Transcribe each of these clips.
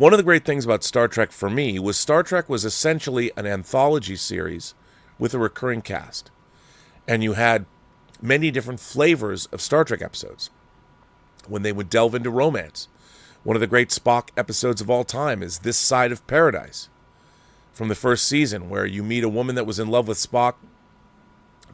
One of the great things about Star Trek for me was Star Trek was essentially an anthology series with a recurring cast. And you had many different flavors of Star Trek episodes when they would delve into romance. One of the great Spock episodes of all time is This Side of Paradise from the first season, where you meet a woman that was in love with Spock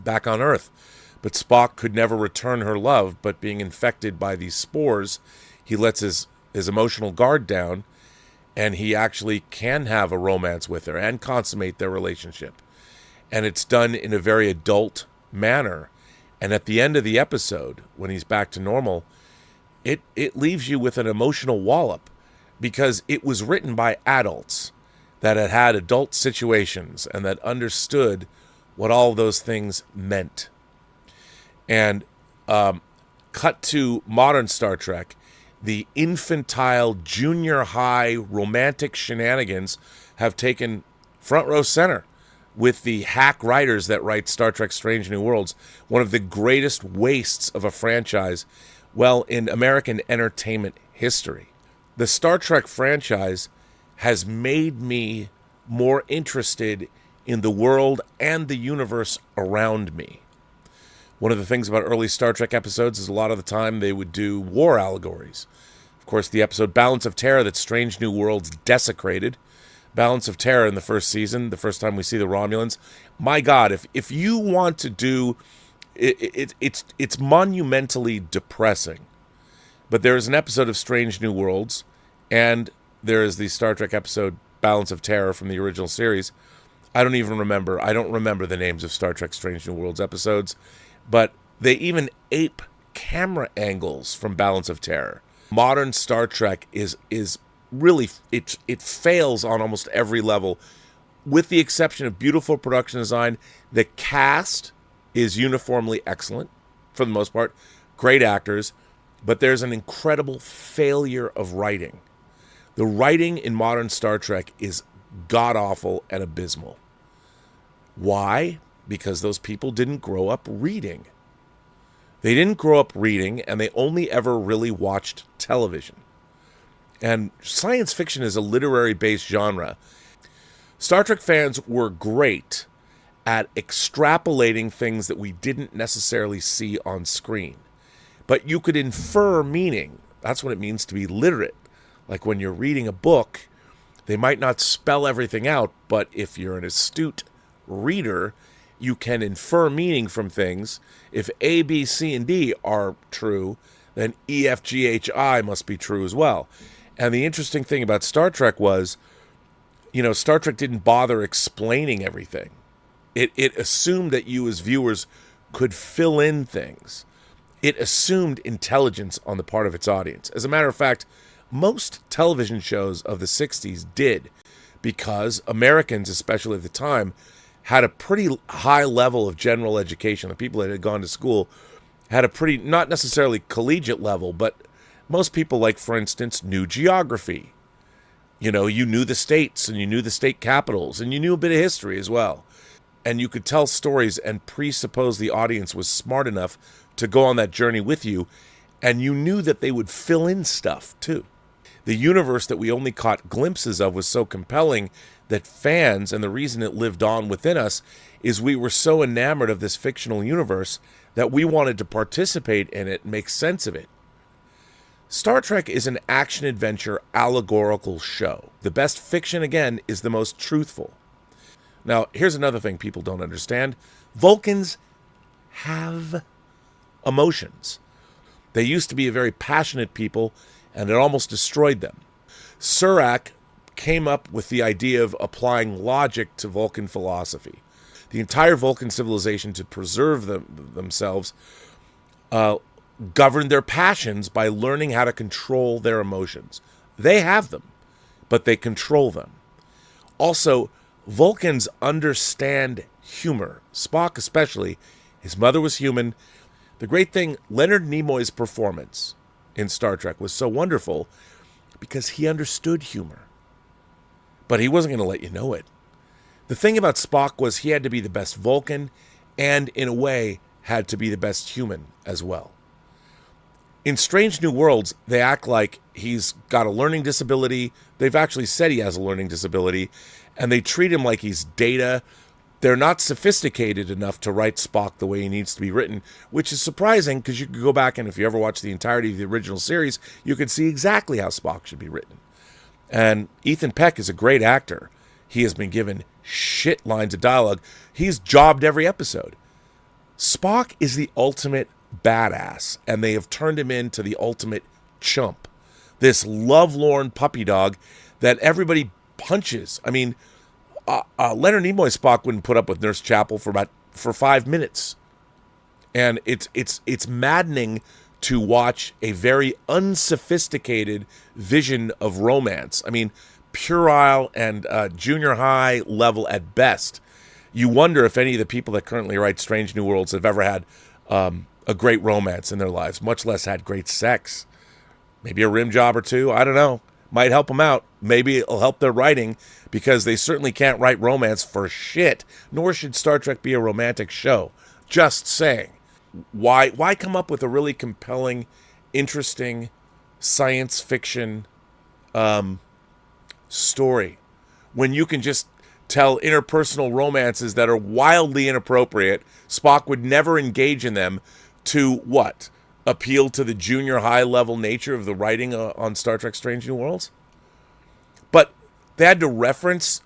back on Earth. But Spock could never return her love, but being infected by these spores, he lets his emotional guard down, and he actually can have a romance with her and consummate their relationship. And it's done in a very adult manner. And at the end of the episode, when he's back to normal, it leaves you with an emotional wallop, because it was written by adults that had had adult situations and that understood what all those things meant. And cut to modern Star Trek, the infantile junior high romantic shenanigans have taken front row center with the hack writers that write Star Trek Strange New Worlds, one of the greatest wastes of a franchise, well, in American entertainment history. The Star Trek franchise has made me more interested in the world and the universe around me. One of the things about early Star Trek episodes is a lot of the time they would do war allegories. Of course, the episode Balance of Terror that Strange New Worlds desecrated. Balance of Terror in the first season, the first time we see the Romulans. My God, if you want to do... It's monumentally depressing. But there is an episode of Strange New Worlds, and there is the Star Trek episode Balance of Terror from the original series. I don't remember the names of Star Trek Strange New Worlds episodes, but they even ape camera angles from Balance of Terror. Modern Star Trek is really, it fails on almost every level, with the exception of beautiful production design. The cast is uniformly excellent, for the most part. Great actors, but there's an incredible failure of writing. The writing in modern Star Trek is god-awful and abysmal. Why? Because those people didn't grow up reading. They didn't grow up reading, and they only ever really watched television. And science fiction is a literary-based genre. Star Trek fans were great at extrapolating things that we didn't necessarily see on screen. But you could infer meaning. That's what it means to be literate. Like when you're reading a book, they might not spell everything out, but if you're an astute reader, you can infer meaning from things. If A, B, C, and D are true, then E, F, G, H, I must be true as well. And the interesting thing about Star Trek was, Star Trek didn't bother explaining everything. It assumed that you as viewers could fill in things. It assumed intelligence on the part of its audience. As a matter of fact, most television shows of the 60s did, because Americans, especially at the time, had a pretty high level of general education. The people that had gone to school had a pretty, not necessarily collegiate level, but most people, like, for instance, knew geography. You knew the states, and you knew the state capitals, and you knew a bit of history as well. And you could tell stories and presuppose the audience was smart enough to go on that journey with you, and you knew that they would fill in stuff, too. The universe that we only caught glimpses of was so compelling that fans, and the reason it lived on within us, is we were so enamored of this fictional universe that we wanted to participate in it and make sense of it. Star Trek is an action-adventure allegorical show. The best fiction, again, is the most truthful. Now, here's another thing people don't understand. Vulcans have emotions. They used to be a very passionate people, and it almost destroyed them. Surak came up with the idea of applying logic to Vulcan philosophy. The entire Vulcan civilization, to preserve themselves, governed their passions by learning how to control their emotions. They have them, but they control them. Also, Vulcans understand humor. Spock especially. His mother was human. The great thing, Leonard Nimoy's performance in Star Trek was so wonderful because he understood humor. But he wasn't going to let you know it. The thing about Spock was he had to be the best Vulcan and, in a way, had to be the best human as well. In Strange New Worlds, they act like he's got a learning disability. They've actually said he has a learning disability, and they treat him like he's Data. They're not sophisticated enough to write Spock the way he needs to be written, which is surprising because you could go back and if you ever watch the entirety of the original series, you could see exactly how Spock should be written. And Ethan Peck is a great actor. He has been given shit lines of dialogue. He's jobbed every episode. Spock is the ultimate badass, and they have turned him into the ultimate chump. This lovelorn puppy dog that everybody punches. I mean, Leonard Nimoy's Spock wouldn't put up with Nurse Chapel for 5 minutes, and it's maddening to watch a very unsophisticated vision of romance. I mean, puerile and junior high level at best. You wonder if any of the people that currently write Strange New Worlds have ever had a great romance in their lives, much less had great sex. Maybe a rim job or two. I don't know. Might help them out. Maybe it'll help their writing, because they certainly can't write romance for shit, nor should Star Trek be a romantic show. Just saying. Why come up with a really compelling, interesting science fiction story when you can just tell interpersonal romances that are wildly inappropriate? Spock would never engage in them to what? Appeal to the junior high level nature of the writing on Star Trek Strange New Worlds? But they had to reference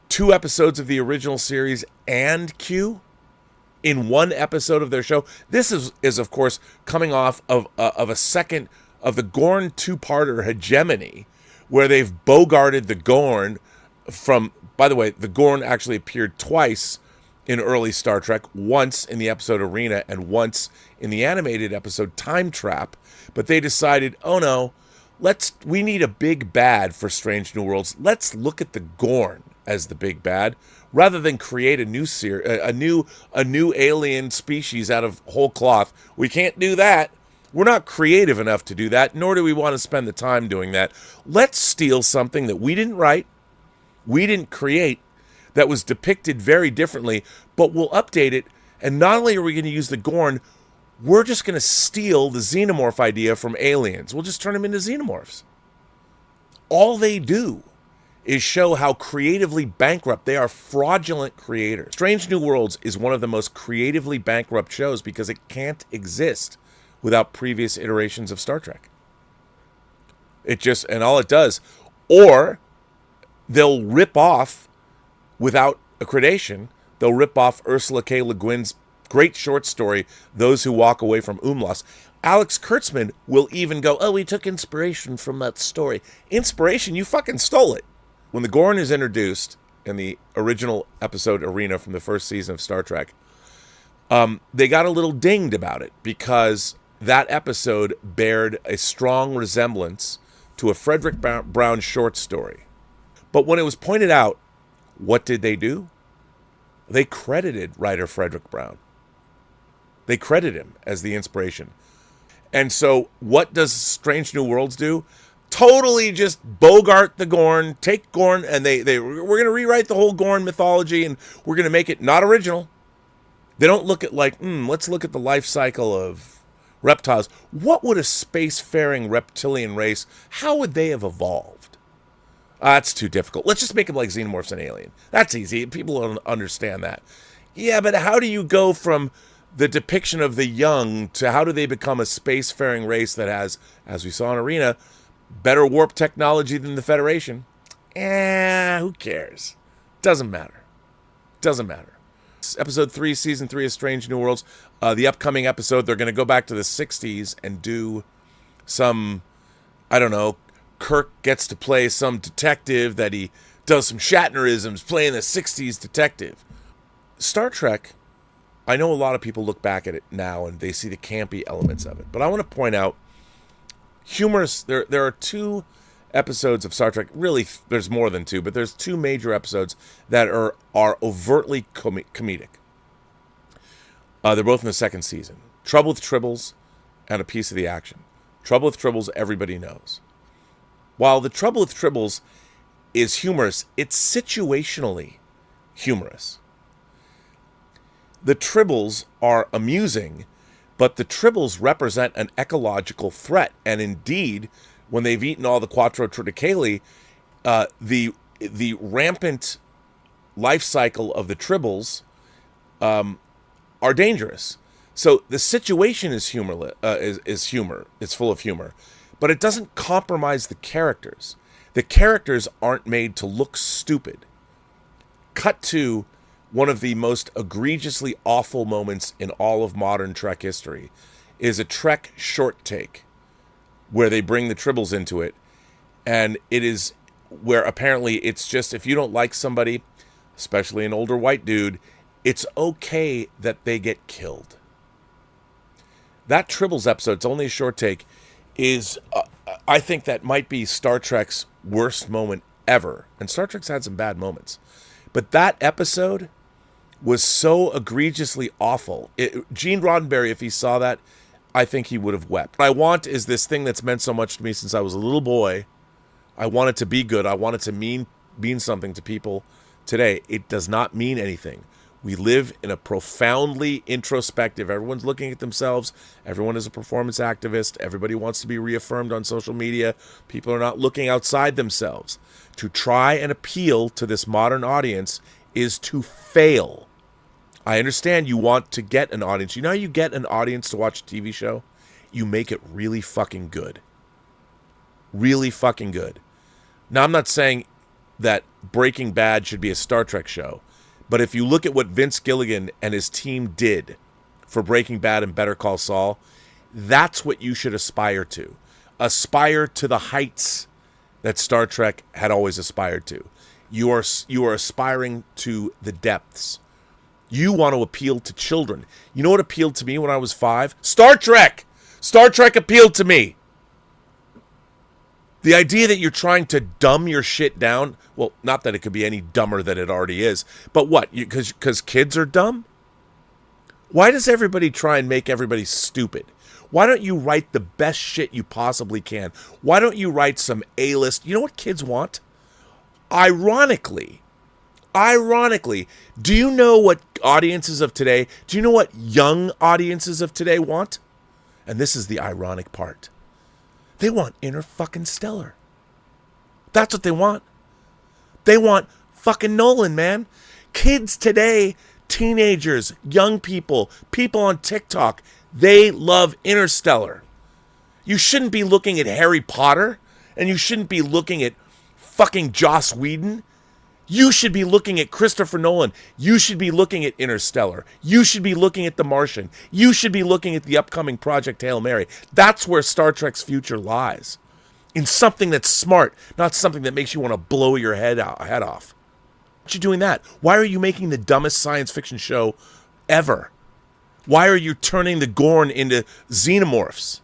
2 episodes of the original series and Q in one episode of their show. This is of course coming off of a second of the Gorn 2-parter hegemony, where they've bogarted the Gorn from. By the way, the Gorn actually appeared twice in early Star Trek, once in the episode Arena and once in the animated episode Time Trap. But they decided, oh no, we need a big bad for Strange New Worlds. Let's look at the Gorn as the big bad, rather than create a new alien species out of whole cloth. We can't do that. We're not creative enough to do that, nor do we want to spend the time doing that. Let's steal something that we didn't write, we didn't create, that was depicted very differently, but we'll update it. And not only are we going to use the Gorn, we're just going to steal the xenomorph idea from aliens. We'll just turn them into xenomorphs. All they do is show how creatively bankrupt they are. Fraudulent creators. Strange New Worlds is one of the most creatively bankrupt shows because it can't exist without previous iterations of Star Trek. And all it does, or they'll rip off, without accreditation, they'll rip off Ursula K. Le Guin's great short story, Those Who Walk Away from Umlaus. Alex Kurtzman will even go, oh, we took inspiration from that story. Inspiration? You fucking stole it. When the Gorn is introduced in the original episode Arena from the first season of Star Trek, they got a little dinged about it because that episode bared a strong resemblance to a Frederick Brown short story. But when it was pointed out, what did they do? They credited writer Frederick Brown. They credit him as the inspiration. And so what does Strange New Worlds do? Totally just bogart the Gorn, take Gorn, and we're going to rewrite the whole Gorn mythology, and we're going to make it not original. They don't look at let's look at the life cycle of reptiles. What would a spacefaring reptilian race, how would they have evolved? That's too difficult. Let's just make them like xenomorphs and alien. That's easy. People don't understand that. Yeah, but how do you go from the depiction of the young to how do they become a spacefaring race that has, as we saw in Arena, better warp technology than the Federation? Who cares? Doesn't matter. Episode 3, Season 3 of Strange New Worlds. The upcoming episode, they're going to go back to the 60s and do some, I don't know, Kirk gets to play some detective that he does some Shatnerisms, playing the 60s detective. Star Trek, I know a lot of people look back at it now and they see the campy elements of it. But I want to point out, humorous, there are 2 episodes of Star Trek, really there's more than 2, but there's 2 major episodes that are overtly comedic. They're both in the 2nd season. Trouble with Tribbles and A Piece of the Action. Trouble with Tribbles, everybody knows. While the Trouble with Tribbles is humorous, it's situationally humorous. The Tribbles are amusing But the tribbles represent an ecological threat. And indeed, when they've eaten all the Quattro Triticale, the rampant life cycle of the tribbles are dangerous. So the situation is humor. It's full of humor, but it doesn't compromise the characters. The characters aren't made to look stupid. Cut to one of the most egregiously awful moments in all of modern Trek history is a Trek short take where they bring the tribbles into it, and it is where apparently it's just, if you don't like somebody, especially an older white dude, it's okay that they get killed. That tribbles episode, it's only a short take, is I think that might be Star Trek's worst moment ever. And Star Trek's had some bad moments, but that episode was so egregiously awful. Gene Roddenberry, if he saw that, I think he would have wept. What I want is this thing that's meant so much to me since I was a little boy. I want it to be good. I want it to mean something to people today. It does not mean anything. We live in a profoundly introspective, everyone's looking at themselves, everyone is a performance activist, everybody wants to be reaffirmed on social media, people are not looking outside themselves. To try and appeal to this modern audience is to fail. I understand you want to get an audience. You know how you get an audience to watch a TV show? You make it really fucking good. Really fucking good. Now, I'm not saying that Breaking Bad should be a Star Trek show, but if you look at what Vince Gilligan and his team did for Breaking Bad and Better Call Saul, that's what you should aspire to. Aspire to the heights that Star Trek had always aspired to. You are aspiring to the depths. You want to appeal to children. You know what appealed to me when I was 5? Star Trek! Star Trek appealed to me. The idea that you're trying to dumb your shit down, well, not that it could be any dumber than it already is, but what, because kids are dumb? Why does everybody try and make everybody stupid? Why don't you write the best shit you possibly can? Why don't you write some A-list? You know what kids want? Ironically, do you know what audiences of today, do you know what young audiences of today want? And this is the ironic part. They want Inner fucking Stellar. That's what they want. They want fucking Nolan, man. Kids today, teenagers, young people, people on TikTok, they love Interstellar. You shouldn't be looking at Harry Potter, and you shouldn't be looking at fucking Joss Whedon. You should be looking at Christopher Nolan. You should be looking at Interstellar. You should be looking at The Martian. You should be looking at the upcoming Project Hail Mary. That's where Star Trek's future lies. In something that's smart, not something that makes you want to blow your head off. Why aren't you doing that? Why are you making the dumbest science fiction show ever? Why are you turning the Gorn into xenomorphs?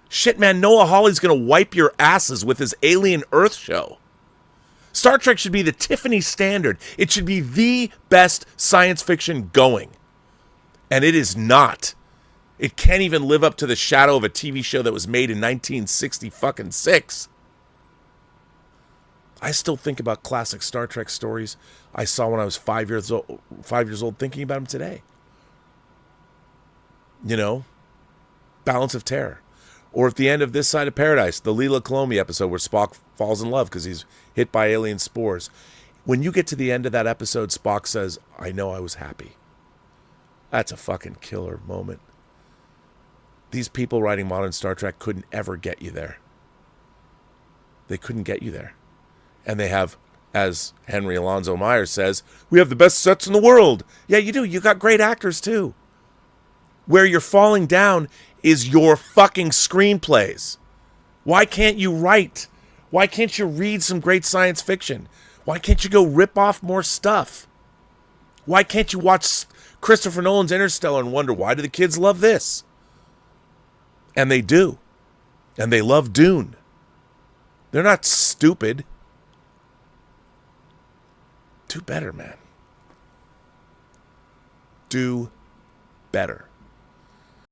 Shit, man, Noah Hawley's going to wipe your asses with his Alien Earth show. Star Trek should be the Tiffany standard. It should be the best science fiction going. And it is not. It can't even live up to the shadow of a TV show that was made in 1966. I still think about classic Star Trek stories I saw when I was 5 years old, thinking about them today. You know, Balance of Terror. Or at the end of This Side of Paradise, the Leela Colomi episode where Spock falls in love because he's hit by alien spores. When you get to the end of that episode, Spock says, "I know I was happy." That's a fucking killer moment. These people writing modern Star Trek couldn't ever get you there. They couldn't get you there. And they have, as Henry Alonzo Myers says, we have the best sets in the world. Yeah, you do. You got great actors, too. Where you're falling down is your fucking screenplays. Why can't you write? Why can't you read some great science fiction? Why can't you go rip off more stuff? Why can't you watch Christopher Nolan's Interstellar and wonder, why do the kids love this? And they do. And they love Dune. They're not stupid. Do better, man. Do better.